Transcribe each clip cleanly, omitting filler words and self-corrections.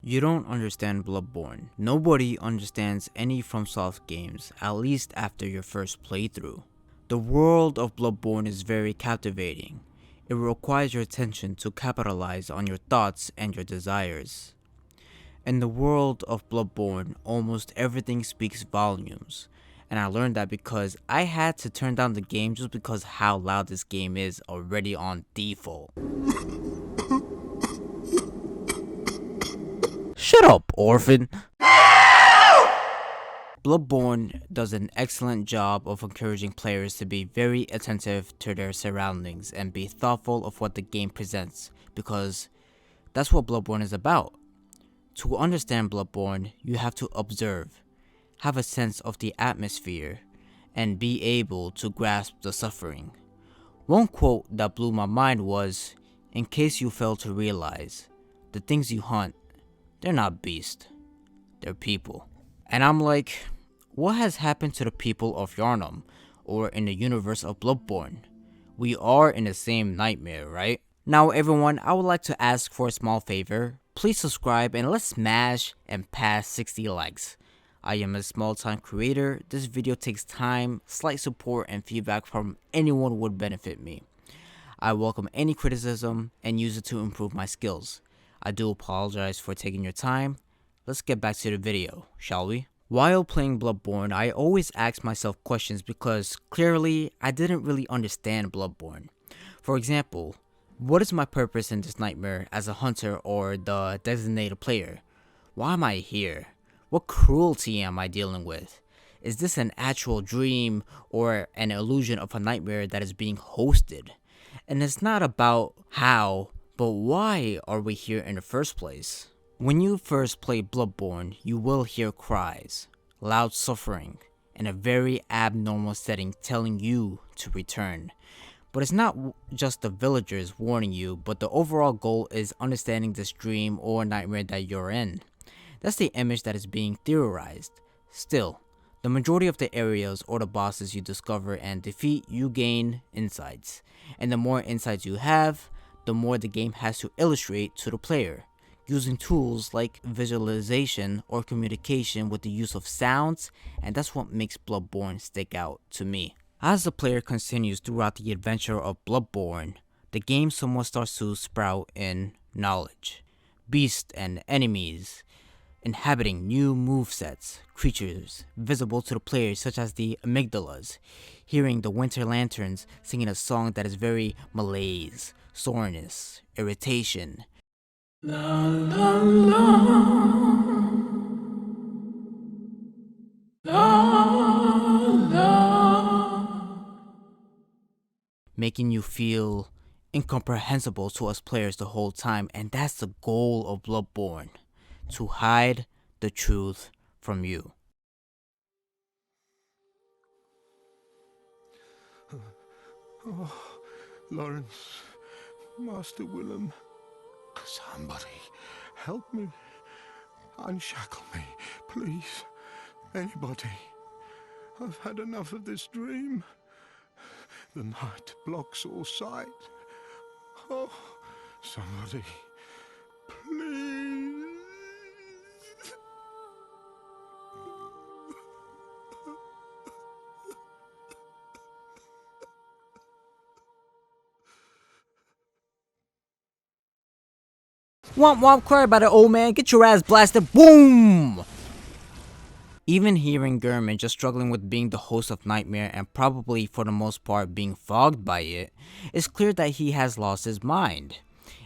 You don't understand Bloodborne. Nobody understands any FromSoft games, at least after your first playthrough. The world of Bloodborne is very captivating. It requires your attention to capitalize on your thoughts and your desires. In the world of Bloodborne, almost everything speaks volumes, and I learned that because I had to turn down the game just because how loud this game is already on default. Shut up, orphan! Bloodborne does an excellent job of encouraging players to be very attentive to their surroundings and be thoughtful of what the game presents, because that's what Bloodborne is about. To understand Bloodborne, you have to observe, have a sense of the atmosphere, and be able to grasp the suffering. One quote that blew my mind was, "In case you fail to realize, the things you hunt, they're not beasts, they're people." And I'm like, what has happened to the people of Yharnam, or in the universe of Bloodborne? We are in the same nightmare, right? Now everyone, I would like to ask for a small favor. Please subscribe and let's smash and pass 60 likes. I am a small time creator. This video takes time, slight support, and feedback from anyone would benefit me. I welcome any criticism and use it to improve my skills. I do apologize for taking your time. Let's get back to the video, shall we? While playing Bloodborne, I always ask myself questions because clearly I didn't really understand Bloodborne. For example, what is my purpose in this nightmare as a hunter or the designated player? Why am I here? What cruelty am I dealing with? Is this an actual dream or an illusion of a nightmare that is being hosted? And it's not about how, but why are we here in the first place? When you first play Bloodborne, you will hear cries, loud suffering, and a very abnormal setting telling you to return. But it's not just the villagers warning you, but the overall goal is understanding this dream or nightmare that you're in. That's the image that is being theorized. Still, the majority of the areas or the bosses you discover and defeat, you gain insights. And the more insights you have, the more the game has to illustrate to the player, using tools like visualization or communication with the use of sounds, and that's what makes Bloodborne stick out to me. As the player continues throughout the adventure of Bloodborne, the game somewhat starts to sprout in knowledge. Beasts and enemies inhabiting new movesets, creatures visible to the player such as the amygdalas, hearing the winter lanterns singing a song that is very malaise, soreness, irritation. La la la, la la, making you feel incomprehensible to us players the whole time, and that's the goal of Bloodborne, to hide the truth from you. Oh, Lawrence, Master Willem, somebody help me, unshackle me, please, anybody. I've had enough of this dream. The night blocks all sight. Oh, somebody, please. Womp womp, cry about it, old man, get your ass blasted, boom! Even hearing Gehrman just struggling with being the host of Nightmare and probably for the most part being fogged by it, it's clear that he has lost his mind.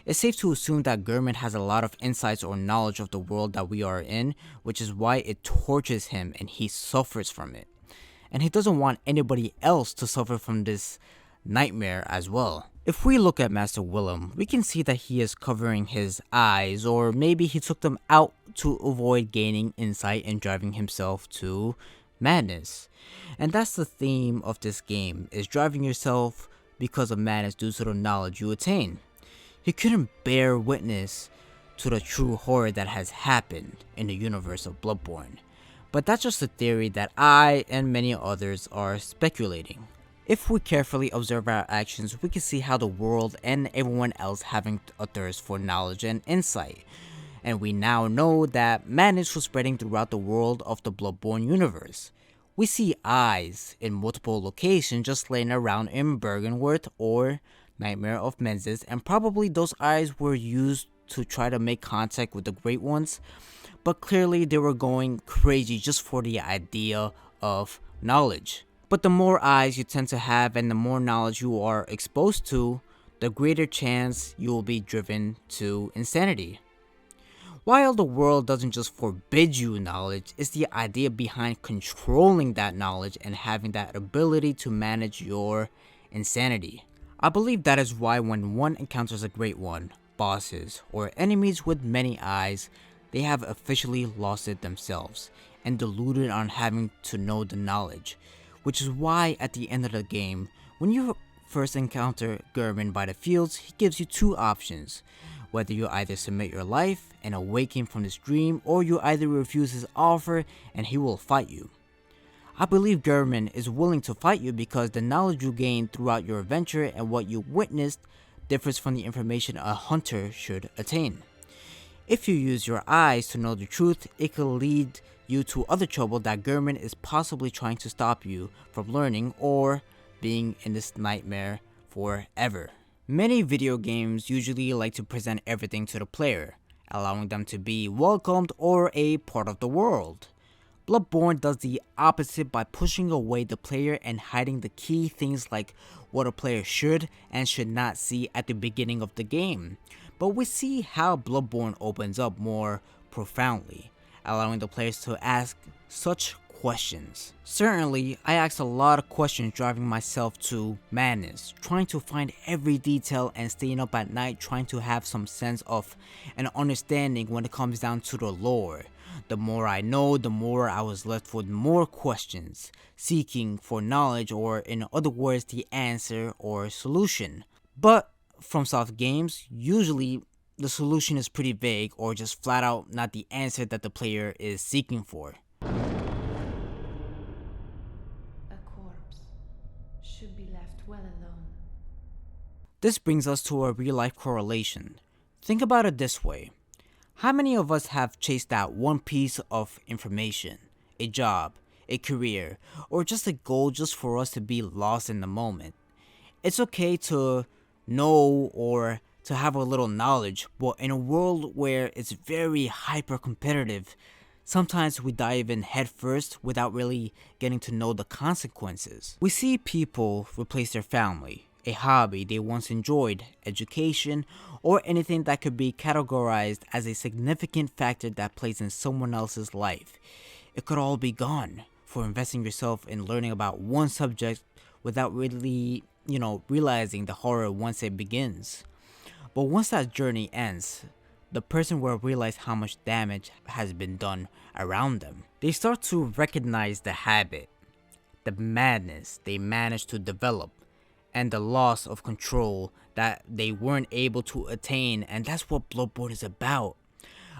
It's safe to assume that Gehrman has a lot of insights or knowledge of the world that we are in, which is why it tortures him and he suffers from it. And he doesn't want anybody else to suffer from this nightmare as well. If we look at Master Willem, we can see that he is covering his eyes, or maybe he took them out to avoid gaining insight and driving himself to madness. And that's the theme of this game, is driving yourself because of madness due to the knowledge you attain. He couldn't bear witness to the true horror that has happened in the universe of Bloodborne. But that's just a theory that I and many others are speculating. If we carefully observe our actions, we can see how the world and everyone else having a thirst for knowledge and insight. and we now know that madness was spreading throughout the world of the Bloodborne universe. We see eyes in multiple locations just laying around in Bergenworth or Nightmare of Menzies, and probably those eyes were used to try to make contact with the Great Ones, but clearly they were going crazy just for the idea of knowledge. But the more eyes you tend to have and the more knowledge you are exposed to, the greater chance you will be driven to insanity. While the world doesn't just forbid you knowledge, it's the idea behind controlling that knowledge and having that ability to manage your insanity. I believe that is why when one encounters a great one, bosses, or enemies with many eyes, they have officially lost it themselves and deluded on having to know the knowledge, which is why at the end of the game, when you first encounter German by the fields, he gives you two options. Whether you either submit your life and awaken from this dream, or you either refuse his offer and he will fight you. I believe German is willing to fight you because the knowledge you gain throughout your adventure and what you witnessed differs from the information a hunter should attain. If you use your eyes to know the truth, it could lead you to other trouble that German is possibly trying to stop you from learning or being in this nightmare forever. Many video games usually like to present everything to the player, allowing them to be welcomed or a part of the world. Bloodborne does the opposite by pushing away the player and hiding the key things like what a player should and should not see at the beginning of the game. But we see how Bloodborne opens up more profoundly, allowing the players to ask such questions. Certainly, I asked a lot of questions driving myself to madness, trying to find every detail and staying up at night trying to have some sense of an understanding when it comes down to the lore. The more I know, the more I was left with more questions, seeking for knowledge, or in other words, the answer or solution. But FromSoft games, usually the solution is pretty vague or just flat out not the answer that the player is seeking for. A corpse should be left well alone. This brings us to a real life correlation. Think about it this way. How many of us have chased that one piece of information, a job, a career, or just a goal just for us to be lost in the moment? It's okay to know or to have a little knowledge, but in a world where it's very hyper competitive, sometimes we dive in headfirst without really getting to know the consequences. We see people replace their family, a hobby they once enjoyed, education, or anything that could be categorized as a significant factor that plays in someone else's life. It could all be gone for investing yourself in learning about one subject without really, realizing the horror once it begins. But once that journey ends, the person will realize how much damage has been done around them. They start to recognize the habit, the madness they managed to develop, and the loss of control that they weren't able to attain, and that's what Bloodborne is about.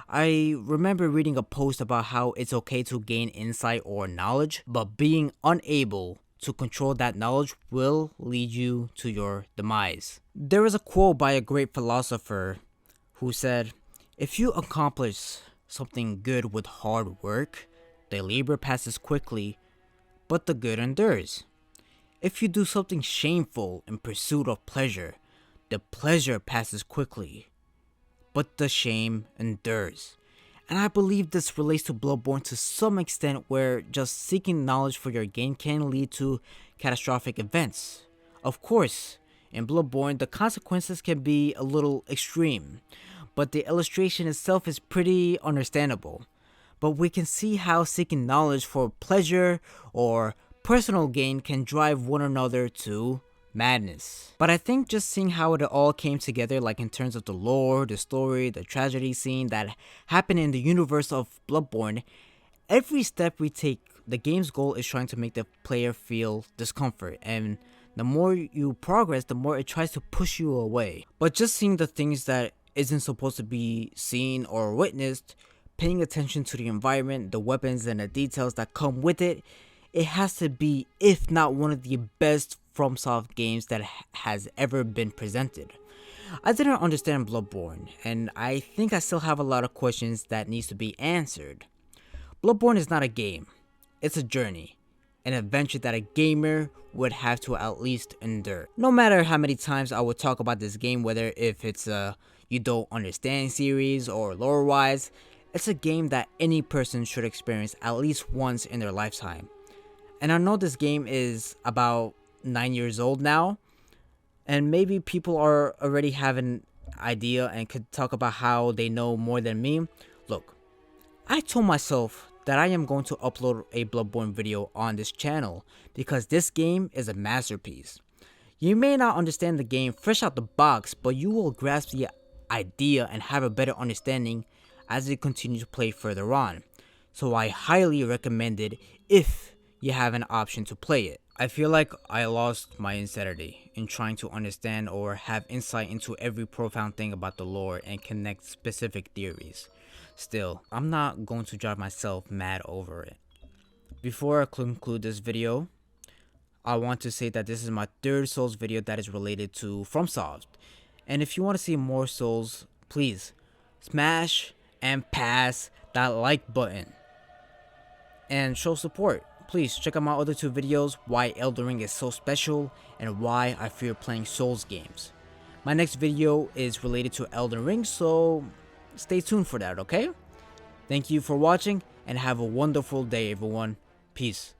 I remember reading a post about how it's okay to gain insight or knowledge, but being unable to control that knowledge will lead you to your demise. There is a quote by a great philosopher who said, "If you accomplish something good with hard work, the labor passes quickly, but the good endures. If you do something shameful in pursuit of pleasure, the pleasure passes quickly, but the shame endures." And I believe this relates to Bloodborne to some extent, where just seeking knowledge for your gain can lead to catastrophic events. Of course, in Bloodborne, the consequences can be a little extreme, but the illustration itself is pretty understandable. But we can see how seeking knowledge for pleasure or personal gain can drive one another to madness. But I think just seeing how it all came together, like in terms of the lore, the story, the tragedy scene that happened in the universe of Bloodborne, every step we take, the game's goal is trying to make the player feel discomfort, and the more you progress, the more it tries to push you away. But just seeing the things that isn't supposed to be seen or witnessed, paying attention to the environment, the weapons, and the details that come with it, it has to be, if not one of the best FromSoft games that has ever been presented. I didn't understand Bloodborne, and I think I still have a lot of questions that needs to be answered. Bloodborne is not a game, it's a journey, an adventure that a gamer would have to at least endure. No matter how many times I would talk about this game, whether if it's a you don't understand series or lore wise, it's a game that any person should experience at least once in their lifetime. And I know this game is about 9 years old now, and maybe people are already have an idea and could talk about how they know more than me. Look, I told myself that I am going to upload a Bloodborne video on this channel because this game is a masterpiece. You may not understand the game fresh out the box, but you will grasp the idea and have a better understanding as you continue to play further on. So I highly recommend it if you have an option to play it. I feel like I lost my insanity in trying to understand or have insight into every profound thing about the lore and connect specific theories. Still, I'm not going to drive myself mad over it. Before I conclude this video, I want to say that this is my third Souls video that is related to FromSoft. And if you want to see more Souls, please smash and pass that like button and show support. Please check out my other two videos, why Elden Ring is so special and why I fear playing Souls games. My next video is related to Elden Ring, so stay tuned for that, okay? Thank you for watching and have a wonderful day, everyone. Peace.